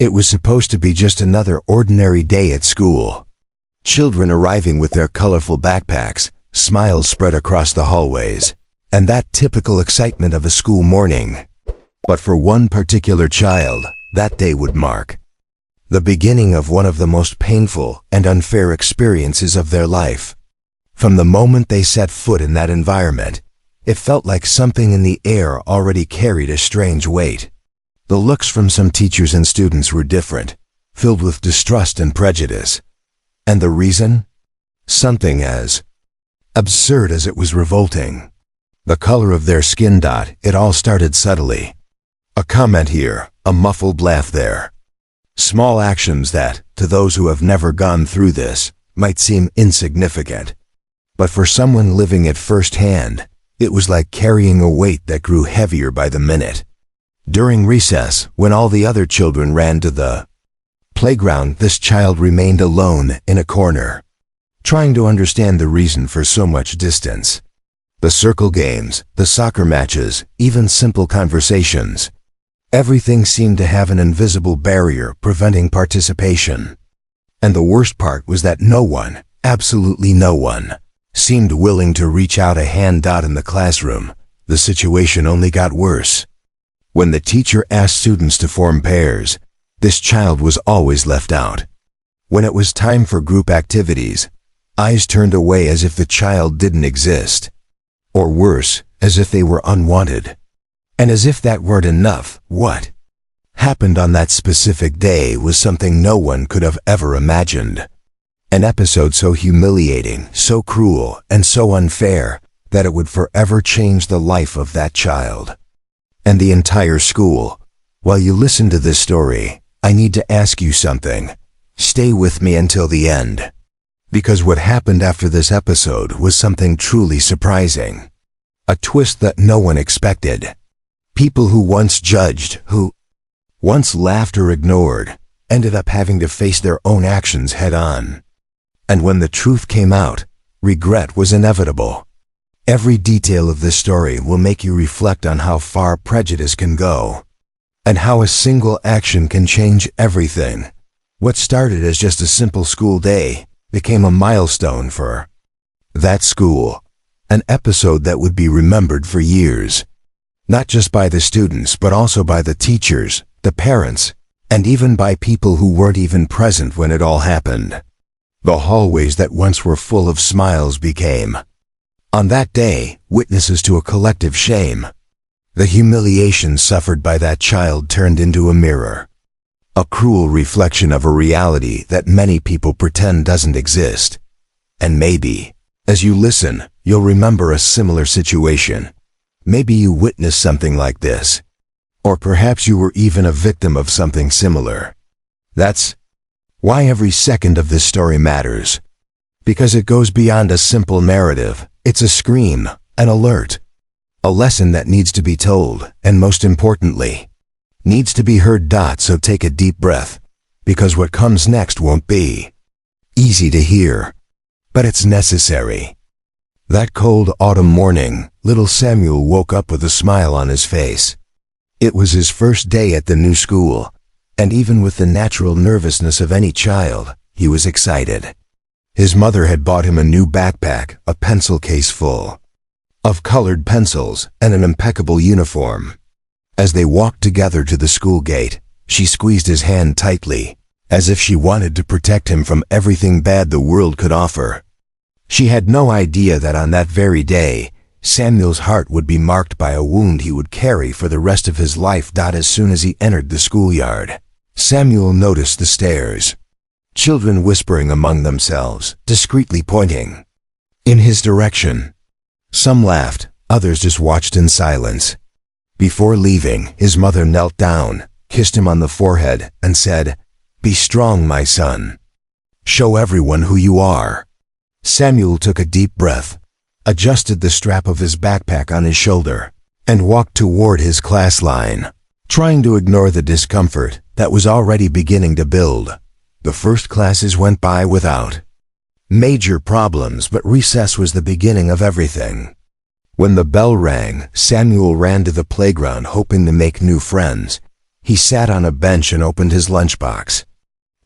It was supposed to be just another ordinary day at school. Children arriving with their colorful backpacks, smiles spread across the hallways, and that typical excitement of a school morning. But for one particular child, that day would mark the beginning of one of the most painful and unfair experiences of their life. From the moment they set foot in that environment, it felt like something in the air already carried a strange weight. The looks from some teachers and students were different, filled with distrust and prejudice. And the reason? Something as absurd as it was revolting. The color of their skin. It all started subtly. A comment here, a muffled laugh there. Small actions that, to those who have never gone through this, might seem insignificant. But for someone living it firsthand, it was like carrying a weight that grew heavier by the minute. During recess, when all the other children ran to the playground, this child remained alone in a corner, trying to understand the reason for so much distance. The circle games, the soccer matches, even simple conversations. Everything seemed to have an invisible barrier preventing participation. And the worst part was that no one, absolutely no one, seemed willing to reach out a hand. In the classroom, the situation only got worse. When the teacher asked students to form pairs, this child was always left out. When it was time for group activities, eyes turned away as if the child didn't exist. Or worse, as if they were unwanted. And as if that weren't enough, what happened on that specific day was something no one could have ever imagined. An episode so humiliating, so cruel, and so unfair that it would forever change the life of that child and the entire school. While you listen to this story, I need to ask you something. Stay with me until the end. Because what happened after this episode was something truly surprising. A twist that no one expected. People who once judged, who once laughed or ignored, ended up having to face their own actions head on. And when the truth came out, regret was inevitable. Every detail of this story will make you reflect on how far prejudice can go, and how a single action can change everything. What started as just a simple school day became a milestone for that school, an episode that would be remembered for years, not just by the students but also by the teachers, the parents, and even by people who weren't even present when it all happened. The hallways that once were full of smiles became, on that day, witnesses to a collective shame. The humiliation suffered by that child turned into a mirror, a cruel reflection of a reality that many people pretend doesn't exist. And maybe, as you listen, you'll remember a similar situation. Maybe you witnessed something like this. Or perhaps you were even a victim of something similar. That's why every second of this story matters. Because it goes beyond a simple narrative. It's a scream, an alert, a lesson that needs to be told, and most importantly, needs to be heard. So take a deep breath, because what comes next won't be easy to hear, but it's necessary. That cold autumn morning, little Samuel woke up with a smile on his face. It was his first day at the new school, and even with the natural nervousness of any child, he was excited. His mother had bought him a new backpack, a pencil case full of colored pencils, and an impeccable uniform. As they walked together to the school gate, she squeezed his hand tightly, as if she wanted to protect him from everything bad the world could offer. She had no idea that on that very day, Samuel's heart would be marked by a wound he would carry for the rest of his life. As soon as he entered the schoolyard, Samuel noticed the stairs. Children whispering among themselves, discreetly pointing in his direction. Some laughed, others just watched in silence. Before leaving, his mother knelt down, kissed him on the forehead, and said, "Be strong, my son. Show everyone who you are." Samuel took a deep breath, adjusted the strap of his backpack on his shoulder, and walked toward his class line, trying to ignore the discomfort that was already beginning to build. The first classes went by without major problems, but recess was the beginning of everything. When the bell rang, Samuel ran to the playground hoping to make new friends. He sat on a bench and opened his lunchbox.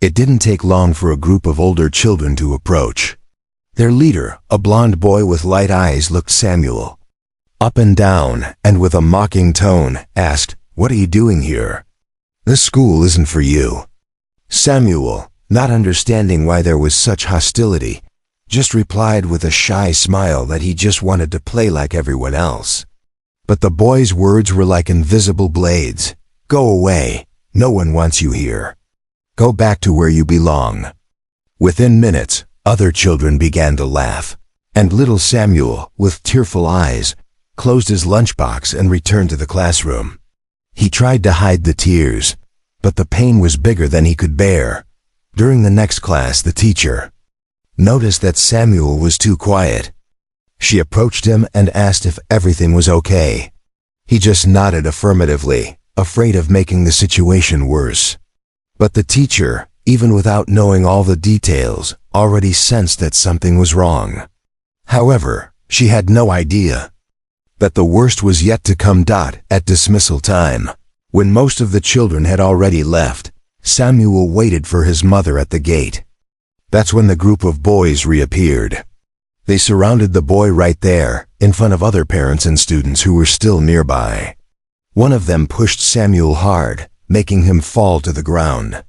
It didn't take long for a group of older children to approach. Their leader, a blond boy with light eyes, looked Samuel up and down and with a mocking tone asked, "What are you doing here? This school isn't for you." Samuel, not understanding why there was such hostility, just replied with a shy smile that he just wanted to play like everyone else. But the boy's words were like invisible blades. "Go away. No one wants you here. Go back to where you belong." Within minutes, other children began to laugh, and little Samuel, with tearful eyes, closed his lunchbox and returned to the classroom. He tried to hide the tears, but the pain was bigger than he could bear. During the next class, the teacher noticed that Samuel was too quiet. She approached him and asked if everything was okay. He just nodded affirmatively, afraid of making the situation worse. But the teacher, even without knowing all the details, already sensed that something was wrong. However, she had no idea that the worst was yet to come. At dismissal time, when most of the children had already left, Samuel waited for his mother at the gate. That's when the group of boys reappeared. They surrounded the boy right there, in front of other parents and students who were still nearby. One of them pushed Samuel hard, making him fall to the ground.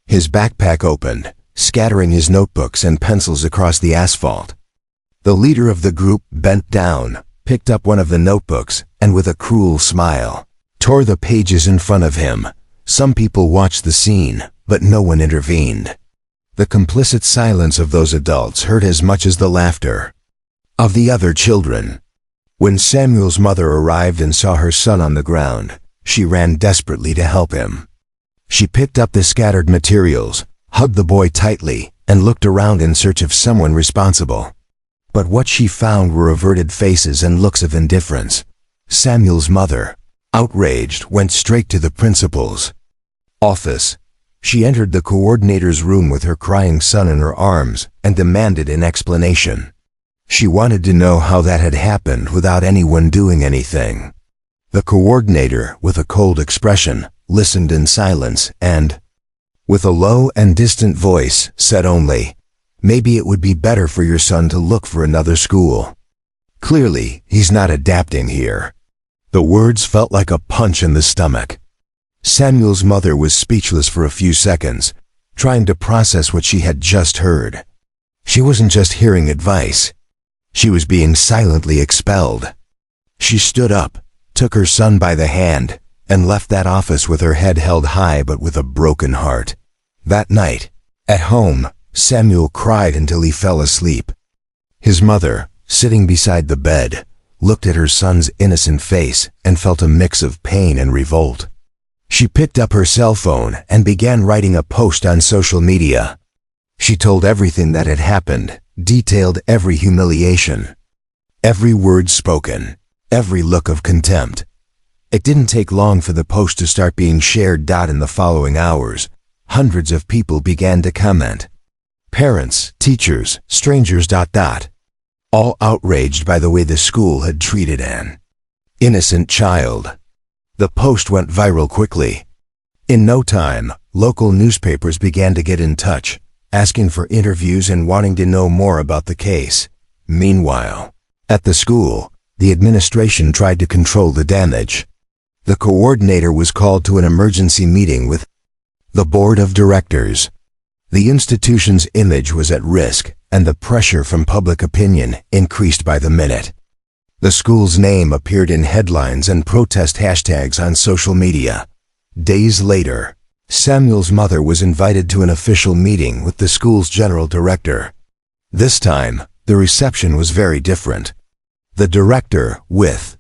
His backpack opened, scattering his notebooks and pencils across the asphalt. The leader of the group bent down, picked up one of the notebooks, and with a cruel smile, tore the pages in front of him. Some people watched the scene, but no one intervened. The complicit silence of those adults hurt as much as the laughter of the other children. When Samuel's mother arrived and saw her son on the ground, she ran desperately to help him. She picked up the scattered materials, hugged the boy tightly, and looked around in search of someone responsible. But what she found were averted faces and looks of indifference. Samuel's mother, outraged, went straight to the principal's office. She entered the coordinator's room with her crying son in her arms and demanded an explanation. She wanted to know how that had happened without anyone doing anything. The coordinator, with a cold expression, listened in silence and, with a low and distant voice, said only, "Maybe it would be better for your son to look for another school. Clearly, he's not adapting here." The words felt like a punch in the stomach. Samuel's mother was speechless for a few seconds, trying to process what she had just heard. She wasn't just hearing advice. She was being silently expelled. She stood up, took her son by the hand, and left that office with her head held high but with a broken heart. That night, at home, Samuel cried until he fell asleep. His mother, sitting beside the bed, looked at her son's innocent face and felt a mix of pain and revolt. She picked up her cell phone and began writing a post on social media. She told everything that had happened, detailed every humiliation, every word spoken, every look of contempt. It didn't take long for the post to start being shared. In the following hours, hundreds of people began to comment. Parents, teachers, strangers, all outraged by the way the school had treated an innocent child. The post went viral quickly. In no time, local newspapers began to get in touch, asking for interviews and wanting to know more about the case. Meanwhile, at the school, the administration tried to control the damage. The coordinator was called to an emergency meeting with the board of directors. The institution's image was at risk, and the pressure from public opinion increased by the minute. The school's name appeared in headlines and protest hashtags on social media. Days later, Samuel's mother was invited to an official meeting with the school's general director. This time, the reception was very different. The director, with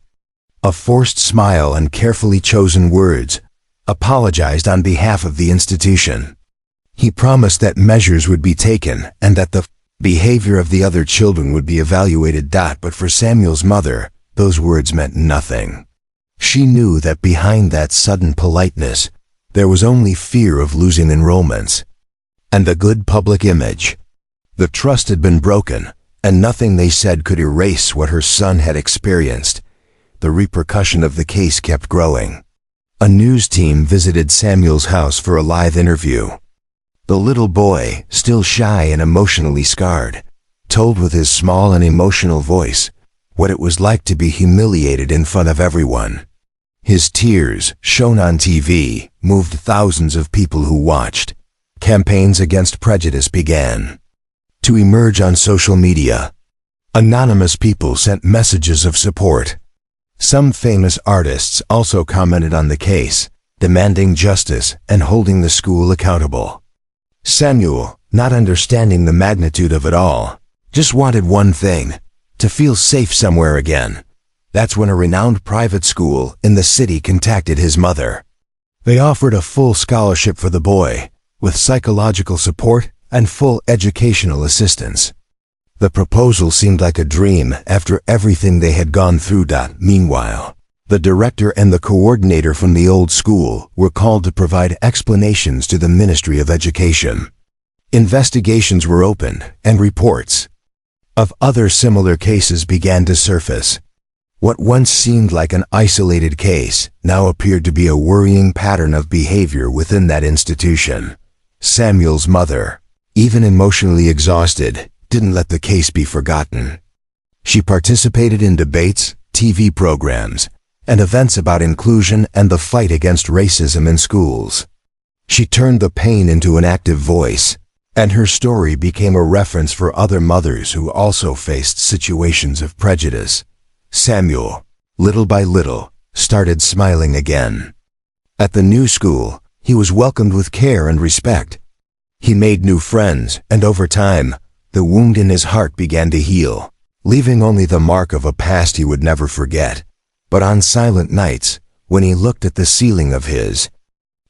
a forced smile and carefully chosen words, apologized on behalf of the institution. He promised that measures would be taken and that the behavior of the other children would be evaluated. But for Samuel's mother, those words meant nothing. She knew that behind that sudden politeness, there was only fear of losing enrollments and the good public image. The trust had been broken, and nothing they said could erase what her son had experienced. The repercussion of the case kept growing. A news team visited Samuel's house for a live interview. The little boy, still shy and emotionally scarred, told with his small and emotional voice what it was like to be humiliated in front of everyone. His tears, shown on TV, moved thousands of people who watched. Campaigns against prejudice began to emerge on social media. Anonymous people sent messages of support. Some famous artists also commented on the case, demanding justice and holding the school accountable. Samuel, not understanding the magnitude of it all, just wanted one thing: to feel safe somewhere again. That's when a renowned private school in the city contacted his mother. They offered a full scholarship for the boy, with psychological support and full educational assistance. The proposal seemed like a dream after everything they had gone through. Meanwhile, the director and the coordinator from the old school were called to provide explanations to the Ministry of Education. Investigations were opened, and reports of other similar cases began to surface. What once seemed like an isolated case now appeared to be a worrying pattern of behavior within that institution. Samuel's mother, even emotionally exhausted, didn't let the case be forgotten. She participated in debates, TV programs, and events about inclusion and the fight against racism in schools. She turned the pain into an active voice, and her story became a reference for other mothers who also faced situations of prejudice. Samuel, little by little, started smiling again. At the new school, he was welcomed with care and respect. He made new friends, and over time, the wound in his heart began to heal, leaving only the mark of a past he would never forget. But on silent nights, when he looked at the ceiling of his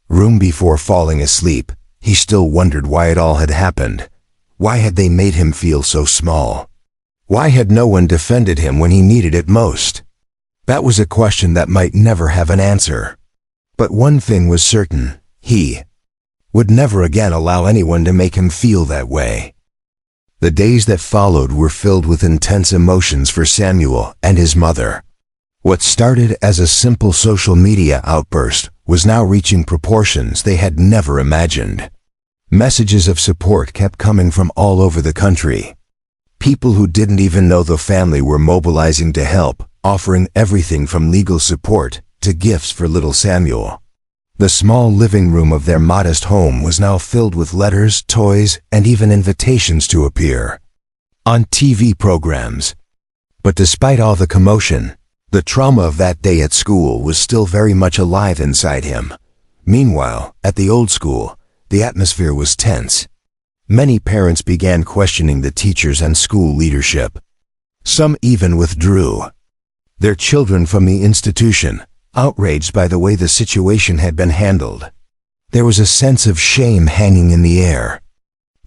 room before falling asleep, he still wondered why it all had happened. Why had they made him feel so small? Why had no one defended him when he needed it most? That was a question that might never have an answer. But one thing was certain: he would never again allow anyone to make him feel that way. The days that followed were filled with intense emotions for Samuel and his mother. What started as a simple social media outburst was now reaching proportions they had never imagined. Messages of support kept coming from all over the country. People who didn't even know the family were mobilizing to help, offering everything from legal support to gifts for little Samuel. The small living room of their modest home was now filled with letters, toys, and even invitations to appear on TV programs. But despite all the commotion, the trauma of that day at school was still very much alive inside him. Meanwhile, at the old school, the atmosphere was tense. Many parents began questioning the teachers and school leadership. Some even withdrew their children from the institution, outraged by the way the situation had been handled. There was a sense of shame hanging in the air.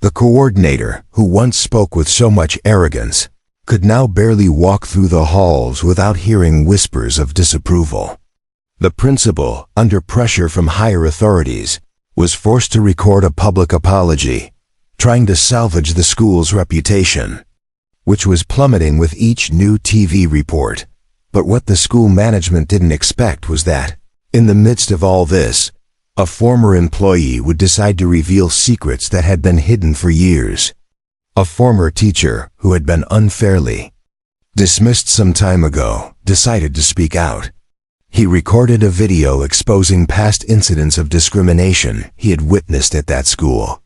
The coordinator, who once spoke with so much arrogance, could now barely walk through the halls without hearing whispers of disapproval. The principal, under pressure from higher authorities, was forced to record a public apology, trying to salvage the school's reputation, which was plummeting with each new TV report. But what the school management didn't expect was that, in the midst of all this, a former employee would decide to reveal secrets that had been hidden for years. A former teacher, who had been unfairly dismissed some time ago, decided to speak out. He recorded a video exposing past incidents of discrimination he had witnessed at that school.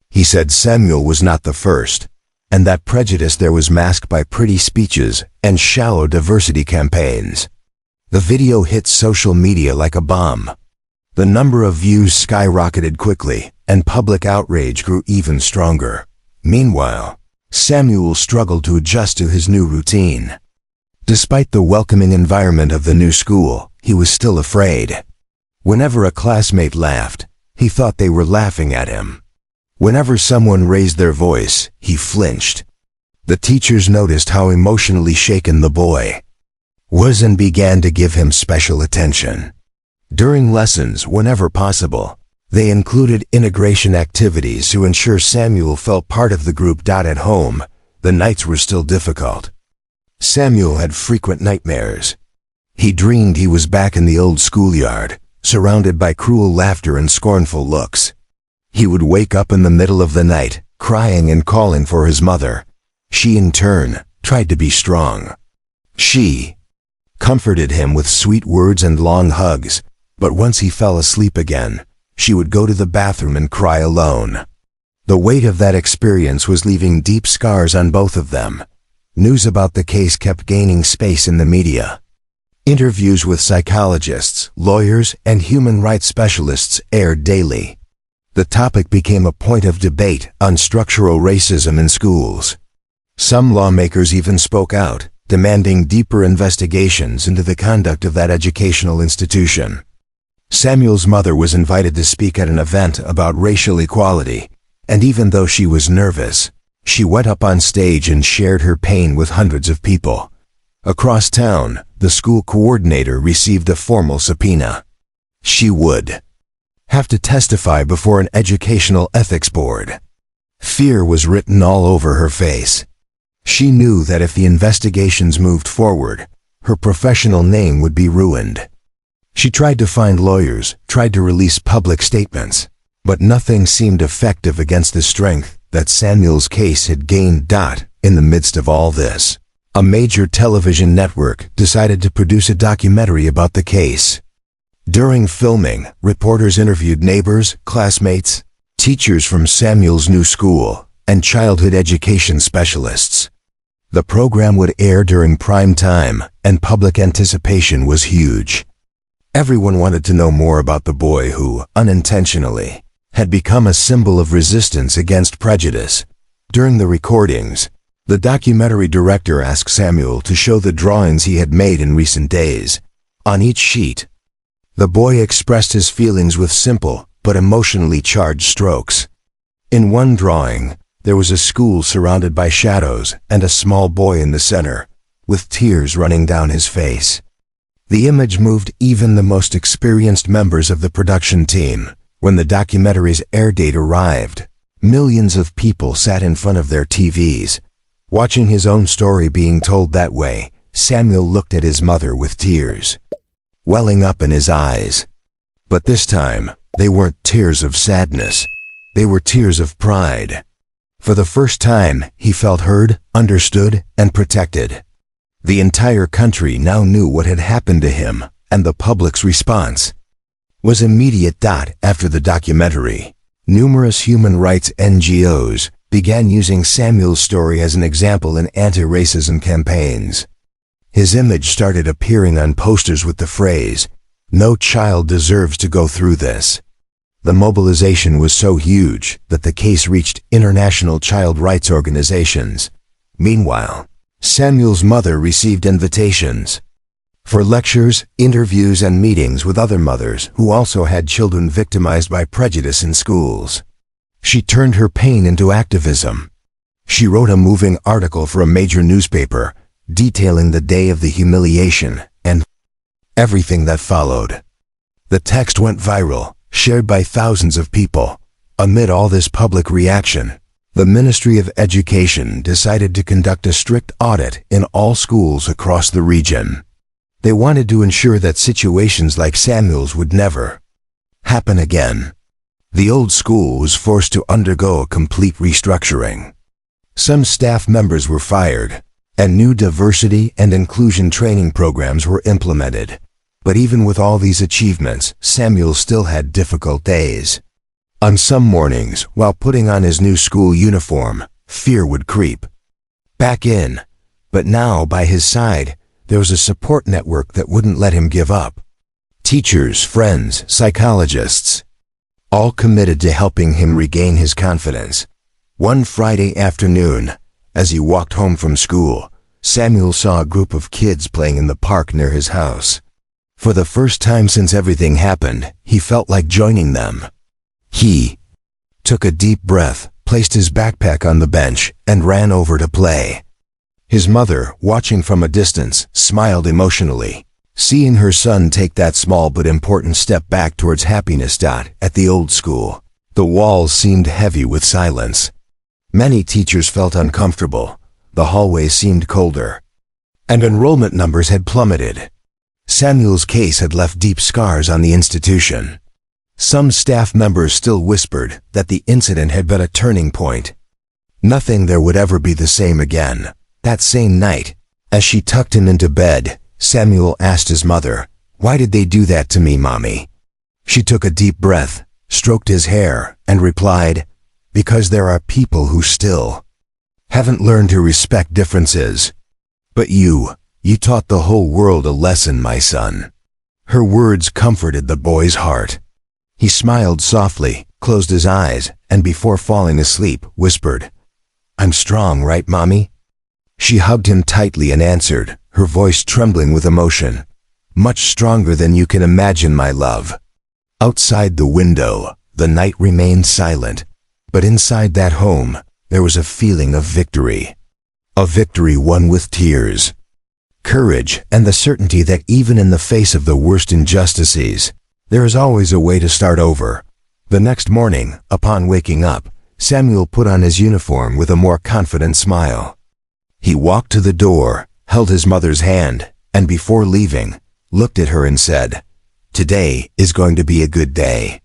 He said Samuel was not the first, and that prejudice there was masked by pretty speeches and shallow diversity campaigns. The video hit social media like a bomb. The number of views skyrocketed quickly, and public outrage grew even stronger. Meanwhile, Samuel struggled to adjust to his new routine. Despite the welcoming environment of the new school, he was still afraid. Whenever a classmate laughed, he thought they were laughing at him. Whenever someone raised their voice, he flinched. The teachers noticed how emotionally shaken the boy was and began to give him special attention. During lessons, whenever possible, they included integration activities to ensure Samuel felt part of the group. At home, the nights were still difficult. Samuel had frequent nightmares. He dreamed he was back in the old schoolyard, surrounded by cruel laughter and scornful looks. He would wake up in the middle of the night, crying and calling for his mother. She, in turn, tried to be strong. She comforted him with sweet words and long hugs, but once he fell asleep again, she would go to the bathroom and cry alone. The weight of that experience was leaving deep scars on both of them. News about the case kept gaining space in the media. Interviews with psychologists, lawyers, and human rights specialists aired daily. The topic became a point of debate on structural racism in schools. Some lawmakers even spoke out, demanding deeper investigations into the conduct of that educational institution. Samuel's mother was invited to speak at an event about racial equality, and even though she was nervous, she went up on stage and shared her pain with hundreds of people. Across town, the school coordinator received a formal subpoena. She would have to testify before an educational ethics board. Fear was written all over her face. She knew that if the investigations moved forward, her professional name would be ruined. She tried to find lawyers, tried to release public statements, but nothing seemed effective against the strength that Samuel's case had gained. In the midst of all this, a major television network decided to produce a documentary about the case. During filming, reporters interviewed neighbors, classmates, teachers from Samuel's new school, and childhood education specialists. The program would air during prime time, and public anticipation was huge. Everyone wanted to know more about the boy who, unintentionally, had become a symbol of resistance against prejudice. During the recordings, the documentary director asked Samuel to show the drawings he had made in recent days. On each sheet, the boy expressed his feelings with simple but emotionally charged strokes. In one drawing, there was a school surrounded by shadows and a small boy in the center, with tears running down his face. The image moved even the most experienced members of the production team. When the documentary's air date arrived, millions of people sat in front of their TVs. Watching his own story being told that way, Samuel looked at his mother with tears welling up in his eyes. But this time, they weren't tears of sadness. They were tears of pride. For the first time, he felt heard, understood, and protected. The entire country now knew what had happened to him, and the public's response was immediate. After the documentary, numerous human rights NGOs began using Samuel's story as an example in anti-racism campaigns. His image started appearing on posters with the phrase, "No child deserves to go through this." The mobilization was so huge that the case reached international child rights organizations. Meanwhile, Samuel's mother received invitations for lectures, interviews, and meetings with other mothers who also had children victimized by prejudice in schools. She turned her pain into activism. She wrote a moving article for a major newspaper, detailing the day of the humiliation and everything that followed. The text went viral, shared by thousands of people. Amid all this public reaction, the Ministry of Education decided to conduct a strict audit in all schools across the region. They wanted to ensure that situations like Samuel's would never happen again. The old school was forced to undergo a complete restructuring. Some staff members were fired, and new diversity and inclusion training programs were implemented. But even with all these achievements, Samuel still had difficult days. On some mornings, while putting on his new school uniform, fear would creep back in. But now, by his side, there was a support network that wouldn't let him give up. Teachers, friends, psychologists, all committed to helping him regain his confidence. One Friday afternoon, as he walked home from school, Samuel saw a group of kids playing in the park near his house. For the first time since everything happened, he felt like joining them. He took a deep breath, placed his backpack on the bench, and ran over to play. His mother, watching from a distance, smiled emotionally, seeing her son take that small but important step back towards happiness. At the old school, the walls seemed heavy with silence. Many teachers felt uncomfortable, the hallways seemed colder, and enrollment numbers had plummeted. Samuel's case had left deep scars on the institution. Some staff members still whispered that the incident had been a turning point. Nothing there would ever be the same again. That same night, as she tucked him into bed, Samuel asked his mother, "Why did they do that to me, Mommy?" She took a deep breath, stroked his hair, and replied, "Because there are people who still haven't learned to respect differences. But you taught the whole world a lesson, my son." Her words comforted the boy's heart. He smiled softly, closed his eyes, and before falling asleep, whispered, "I'm strong, right, Mommy?" She hugged him tightly and answered, her voice trembling with emotion, "Much stronger than you can imagine, my love." Outside the window, the night remained silent, but inside that home, there was a feeling of victory. A victory won with tears, courage, and the certainty that even in the face of the worst injustices, there is always a way to start over. The next morning, upon waking up, Samuel put on his uniform with a more confident smile. He walked to the door, held his mother's hand, and before leaving, looked at her and said, "Today is going to be a good day."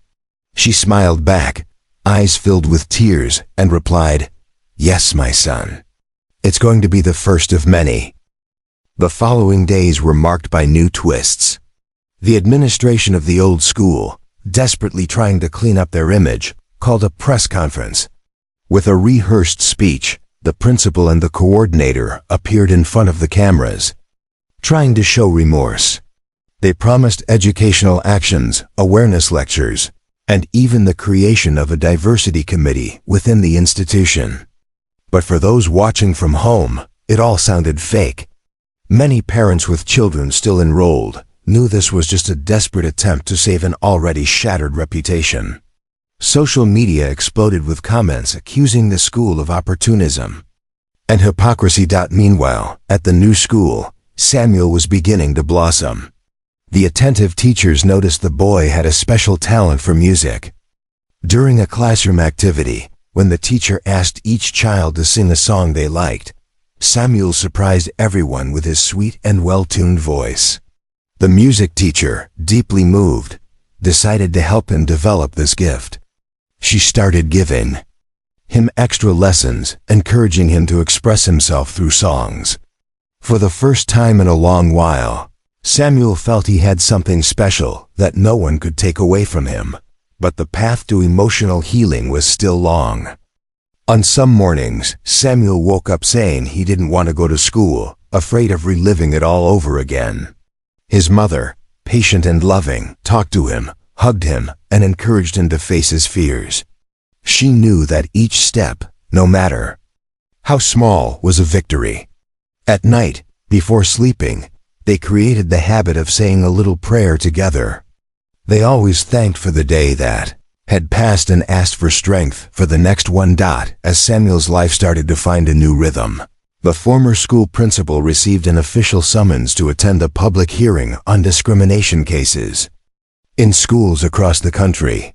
She smiled back, eyes filled with tears, and replied, "Yes, my son. It's going to be the first of many." The following days were marked by new twists. The administration of the old school, desperately trying to clean up their image, called a press conference. With a rehearsed speech, the principal and the coordinator appeared in front of the cameras, trying to show remorse. They promised educational actions, awareness lectures, and even the creation of a diversity committee within the institution. But for those watching from home, it all sounded fake. Many parents with children still enrolled knew this was just a desperate attempt to save an already shattered reputation. Social media exploded with comments accusing the school of opportunism and hypocrisy. Meanwhile, at the new school, Samuel was beginning to blossom. The attentive teachers noticed the boy had a special talent for music. During a classroom activity, when the teacher asked each child to sing a song they liked, Samuel surprised everyone with his sweet and well-tuned voice. The music teacher, deeply moved, decided to help him develop this gift. She started giving him extra lessons, encouraging him to express himself through songs. For the first time in a long while, Samuel felt he had something special that no one could take away from him. But the path to emotional healing was still long. On some mornings, Samuel woke up saying he didn't want to go to school, afraid of reliving it all over again. His mother, patient and loving, talked to him, hugged him, and encouraged him to face his fears. She knew that each step, no matter how small, was a victory. At night, before sleeping, they created the habit of saying a little prayer together. They always thanked for the day that had passed and asked for strength for the next one. As Samuel's life started to find a new rhythm, the former school principal received an official summons to attend a public hearing on discrimination cases in schools across the country.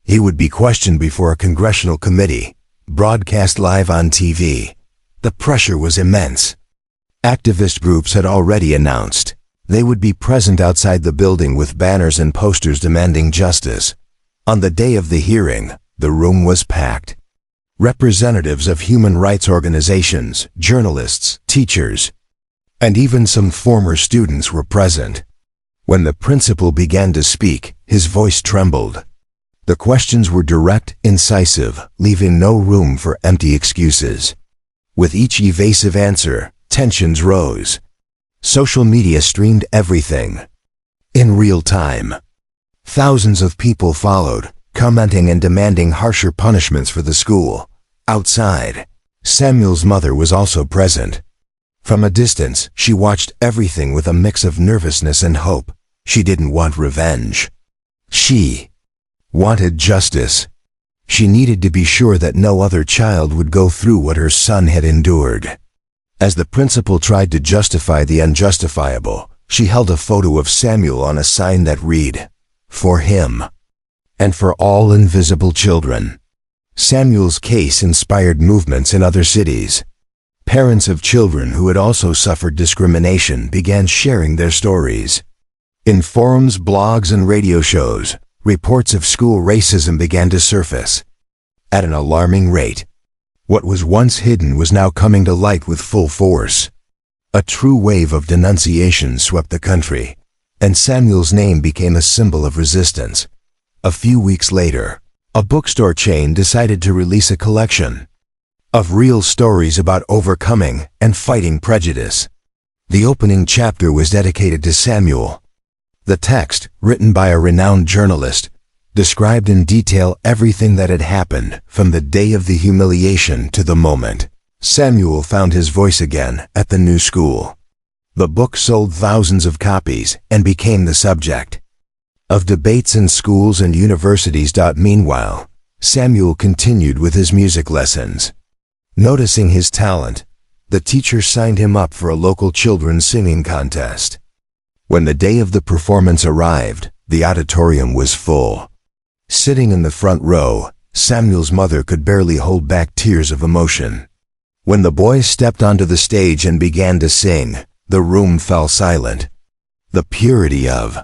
He would be questioned before a congressional committee, broadcast live on TV. The pressure was immense. Activist groups had already announced they would be present outside the building with banners and posters demanding justice. On the day of the hearing, the room was packed. Representatives of human rights organizations, journalists, teachers, and even some former students were present. When the principal began to speak, his voice trembled. The questions were direct, incisive, leaving no room for empty excuses. With each evasive answer, tensions rose. Social media streamed everything in real time. Thousands of people followed, commenting and demanding harsher punishments for the school. Outside, Samuel's mother was also present. From a distance, she watched everything with a mix of nervousness and hope. She didn't want revenge. She wanted justice. She needed to be sure that no other child would go through what her son had endured. As the principal tried to justify the unjustifiable, she held a photo of Samuel on a sign that read, "For him, and for all invisible children." Samuel's case inspired movements in other cities. Parents of children who had also suffered discrimination began sharing their stories. In forums, blogs, and radio shows, reports of school racism began to surface at an alarming rate. What was once hidden was now coming to light with full force. A true wave of denunciation swept the country, and Samuel's name became a symbol of resistance. A few weeks later, a bookstore chain decided to release a collection of real stories about overcoming and fighting prejudice. The opening chapter was dedicated to Samuel. The text, written by a renowned journalist, described in detail everything that had happened from the day of the humiliation to the moment Samuel found his voice again at the new school. The book sold thousands of copies and became the subject of debates in schools and universities. Meanwhile, Samuel continued with his music lessons. Noticing his talent, the teacher signed him up for a local children's singing contest. When the day of the performance arrived, the auditorium was full. Sitting in the front row, Samuel's mother could barely hold back tears of emotion. When the boy stepped onto the stage and began to sing, the room fell silent. The purity of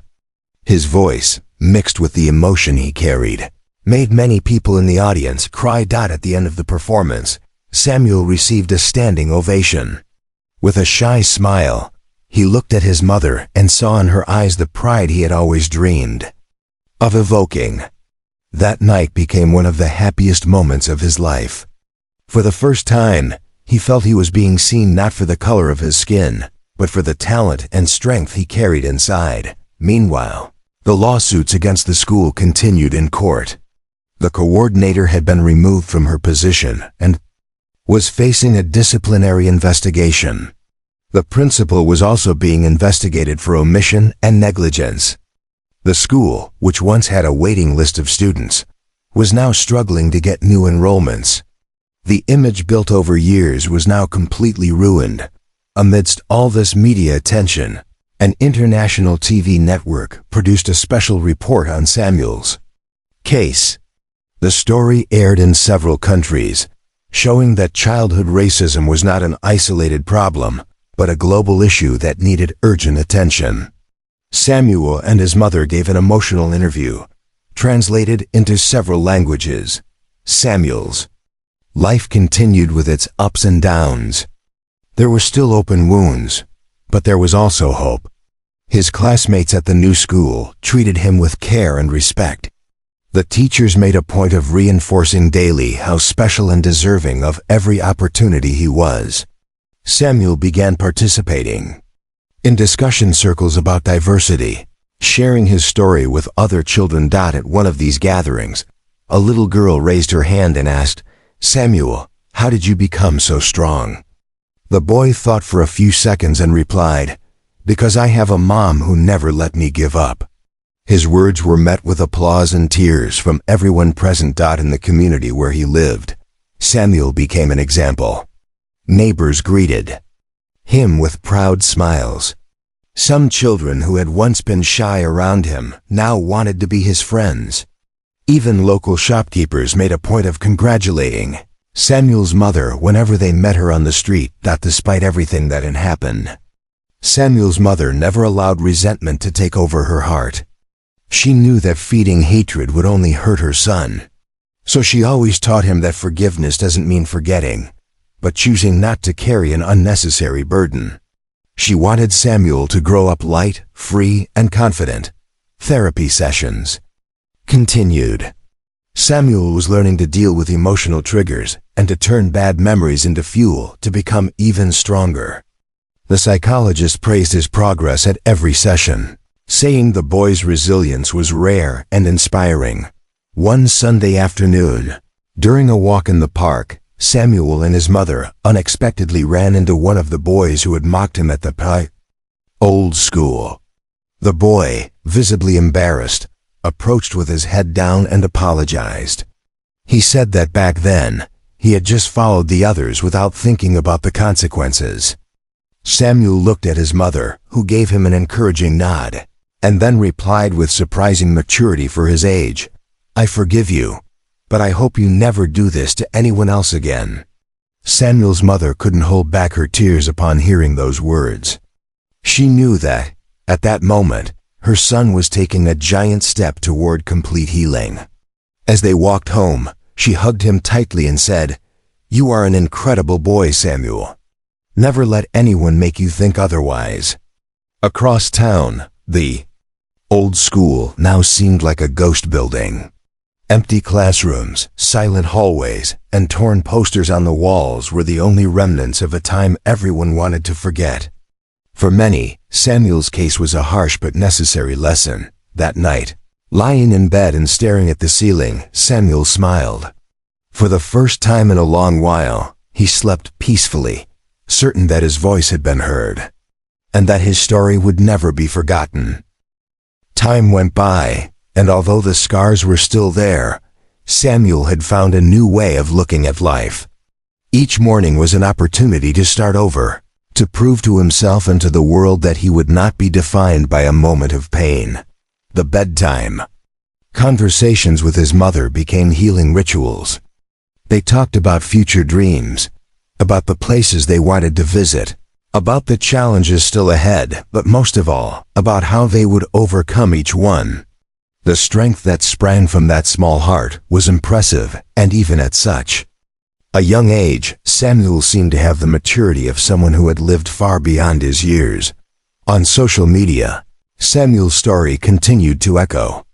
his voice, mixed with the emotion he carried, made many people in the audience cry. At the end of the performance, Samuel received a standing ovation. With a shy smile, he looked at his mother and saw in her eyes the pride he had always dreamed of evoking. That night became one of the happiest moments of his life. For the first time, he felt he was being seen not for the color of his skin, but for the talent and strength he carried inside. Meanwhile, the lawsuits against the school continued in court. The coordinator had been removed from her position and was facing a disciplinary investigation. The principal was also being investigated for omission and negligence. The school, which once had a waiting list of students, was now struggling to get new enrollments. The image built over years was now completely ruined. Amidst all this media attention, an international TV network produced a special report on Samuel's case. The story aired in several countries, showing that childhood racism was not an isolated problem, but a global issue that needed urgent attention. Samuel and his mother gave an emotional interview, translated into several languages. Samuel's life continued with its ups and downs. There were still open wounds, but there was also hope. His classmates at the new school treated him with care and respect. The teachers made a point of reinforcing daily how special and deserving of every opportunity he was. Samuel began participating in discussion circles about diversity, sharing his story with other children. At one of these gatherings, a little girl raised her hand and asked, "Samuel, how did you become so strong?" The boy thought for a few seconds and replied, "Because I have a mom who never let me give up." His words were met with applause and tears from everyone present. In the community where he lived, Samuel became an example. Neighbors greeted him with proud smiles. Some children who had once been shy around him now wanted to be his friends. Even local shopkeepers made a point of congratulating Samuel's mother whenever they met her on the street. Despite everything that had happened, Samuel's mother never allowed resentment to take over her heart. She knew that feeding hatred would only hurt her son. So she always taught him that forgiveness doesn't mean forgetting, but choosing not to carry an unnecessary burden. She wanted Samuel to grow up light, free, and confident. Therapy sessions continued. Samuel was learning to deal with emotional triggers and to turn bad memories into fuel to become even stronger. The psychologist praised his progress at every session, saying the boy's resilience was rare and inspiring. One Sunday afternoon, during a walk in the park, Samuel and his mother unexpectedly ran into one of the boys who had mocked him at the old school. The boy, visibly embarrassed, approached with his head down and apologized. He said that back then, he had just followed the others without thinking about the consequences. Samuel looked at his mother, who gave him an encouraging nod, and then replied with surprising maturity for his age, "I forgive you, but I hope you never do this to anyone else again." Samuel's mother couldn't hold back her tears upon hearing those words. She knew that, at that moment, her son was taking a giant step toward complete healing. As they walked home, she hugged him tightly and said, "You are an incredible boy, Samuel. Never let anyone make you think otherwise." Across town, the old school now seemed like a ghost building. Empty classrooms, silent hallways, and torn posters on the walls were the only remnants of a time everyone wanted to forget. For many, Samuel's case was a harsh but necessary lesson. That night, lying in bed and staring at the ceiling, Samuel smiled. For the first time in a long while, he slept peacefully, certain that his voice had been heard, and that his story would never be forgotten. Time went by, and although the scars were still there, Samuel had found a new way of looking at life. Each morning was an opportunity to start over, to prove to himself and to the world that he would not be defined by a moment of pain. The bedtime conversations with his mother became healing rituals. They talked about future dreams, about the places they wanted to visit, about the challenges still ahead, but most of all, about how they would overcome each one. The strength that sprang from that small heart was impressive, and even at such a young age, Samuel seemed to have the maturity of someone who had lived far beyond his years. On social media, Samuel's story continued to echo.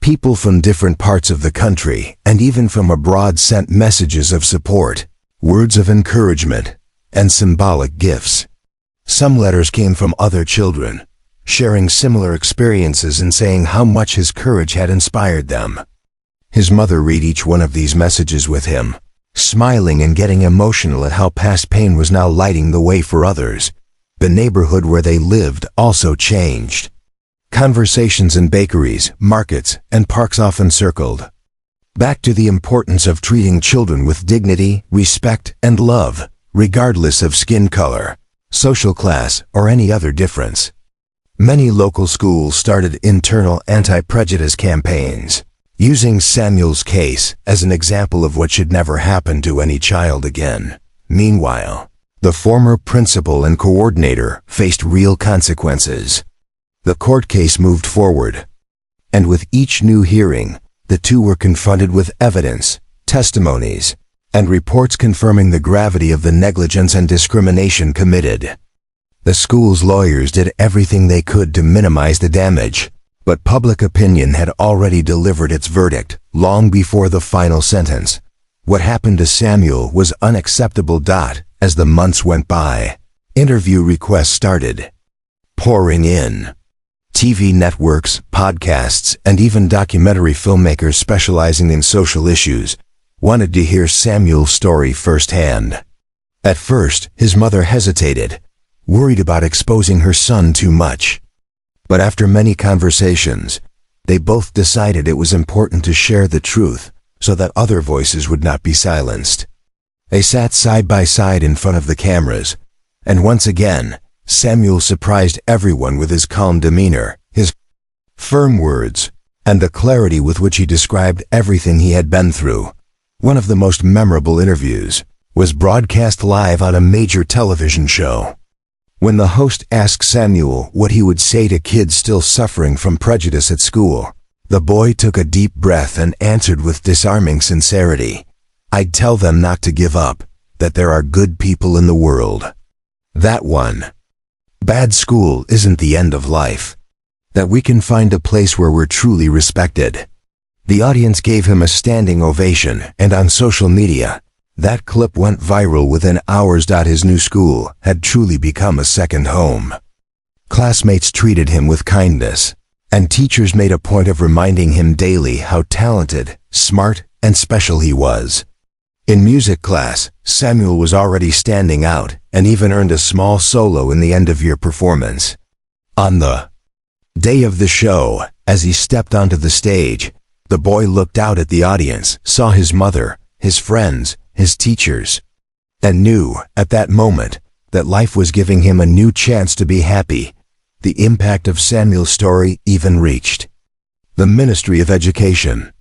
People from different parts of the country, and even from abroad, sent messages of support, words of encouragement, and symbolic gifts. Some letters came from other children, sharing similar experiences and saying how much his courage had inspired them. His mother read each one of these messages with him, smiling and getting emotional at how past pain was now lighting the way for others. The neighborhood where they lived also changed. Conversations in bakeries, markets, and parks often circled back to the importance of treating children with dignity, respect, and love, regardless of skin color, social class, or any other difference. Many local schools started internal anti-prejudice campaigns, using Samuel's case as an example of what should never happen to any child again. Meanwhile, the former principal and coordinator faced real consequences. The court case moved forward, and with each new hearing, the two were confronted with evidence, testimonies, and reports confirming the gravity of the negligence and discrimination committed. The school's lawyers did everything they could to minimize the damage, but public opinion had already delivered its verdict long before the final sentence. What happened to Samuel was unacceptable. As the months went by, interview requests started pouring in. TV networks, podcasts, and even documentary filmmakers specializing in social issues wanted to hear Samuel's story firsthand. At first, his mother hesitated, worried about exposing her son too much. But after many conversations, they both decided it was important to share the truth so that other voices would not be silenced. They sat side by side in front of the cameras, and once again, Samuel surprised everyone with his calm demeanor, his firm words, and the clarity with which he described everything he had been through. One of the most memorable interviews was broadcast live on a major television show. When the host asked Samuel what he would say to kids still suffering from prejudice at school, the boy took a deep breath and answered with disarming sincerity, "I'd tell them not to give up, that there are good people in the world. That one bad school isn't the end of life. That we can find a place where we're truly respected." The audience gave him a standing ovation, and on social media, that clip went viral within hours. His new school had truly become a second home. Classmates treated him with kindness, and teachers made a point of reminding him daily how talented, smart, and special he was. In music class, Samuel was already standing out and even earned a small solo in the end-of-year performance. On the day of the show, as he stepped onto the stage, the boy looked out at the audience, saw his mother, his friends, his teachers, and knew, at that moment, that life was giving him a new chance to be happy. The impact of Samuel's story even reached the Ministry of Education.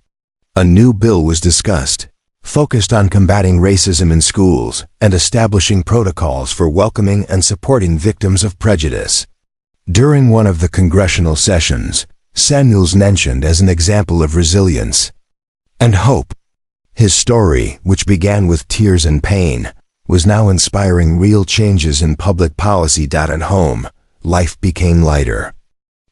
A new bill was discussed, focused on combating racism in schools and establishing protocols for welcoming and supporting victims of prejudice. During one of the congressional sessions, Samuel's mentioned as an example of resilience and hope. His story, which began with tears and pain, was now inspiring real changes in public policy. At home, life became lighter.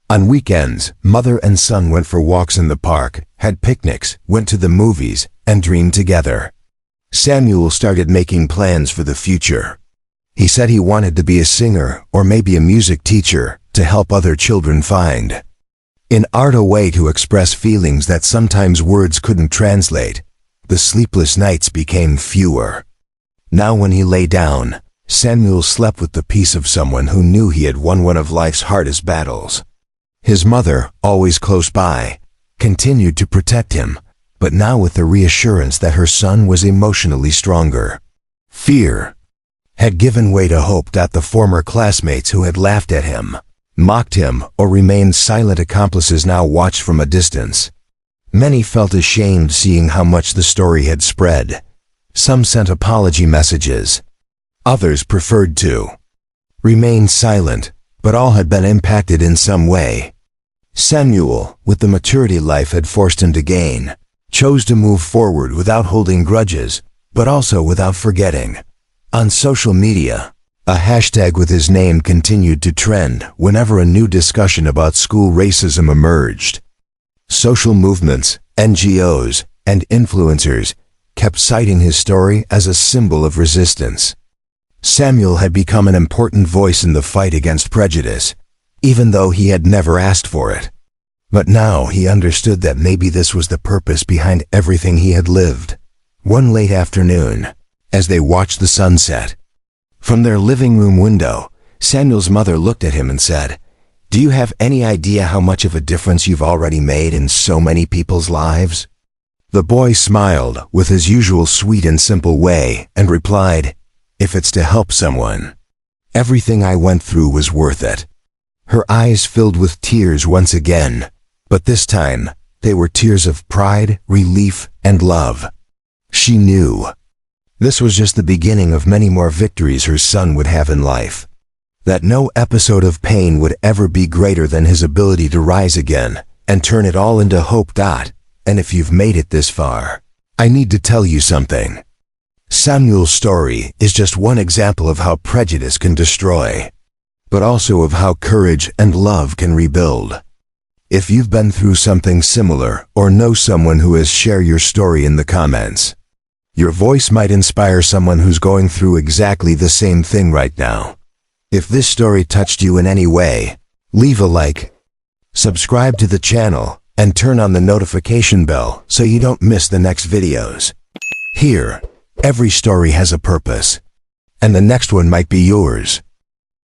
On weekends, mother and son went for walks in the park, had picnics, went to the movies, and dreamed together. Samuel started making plans for the future. He said he wanted to be a singer or maybe a music teacher to help other children find in art a way to express feelings that sometimes words couldn't translate. The sleepless nights became fewer. Now when he lay down, Samuel slept with the peace of someone who knew he had won one of life's hardest battles. His mother, always close by, continued to protect him, but now with the reassurance that her son was emotionally stronger. Fear had given way to hope. The former classmates who had laughed at him, mocked him, or remained silent accomplices now watched from a distance. Many felt ashamed seeing how much the story had spread. Some sent apology messages. Others preferred to remain silent, but all had been impacted in some way. Samuel, with the maturity life had forced him to gain, chose to move forward without holding grudges, but also without forgetting. On social media, a hashtag with his name continued to trend whenever a new discussion about school racism emerged. Social movements, NGOs, and influencers kept citing his story as a symbol of resistance. Samuel had become an important voice in the fight against prejudice, even though he had never asked for it. But now he understood that maybe this was the purpose behind everything he had lived. One late afternoon, as they watched the sunset from their living room window, Samuel's mother looked at him and said, "Do you have any idea how much of a difference you've already made in so many people's lives?" The boy smiled with his usual sweet and simple way and replied, "If it's to help someone, everything I went through was worth it." Her eyes filled with tears once again, but this time they were tears of pride, relief, and love. She knew this was just the beginning of many more victories her son would have in life. That no episode of pain would ever be greater than his ability to rise again and turn it all into hope. And if you've made it this far, I need to tell you something. Samuel's story is just one example of how prejudice can destroy, but also of how courage and love can rebuild. If you've been through something similar or know someone who has, share your story in the comments. Your voice might inspire someone who's going through exactly the same thing right now. If this story touched you in any way, leave a like, subscribe to the channel, and turn on the notification bell so you don't miss the next videos. Here, every story has a purpose, and the next one might be yours.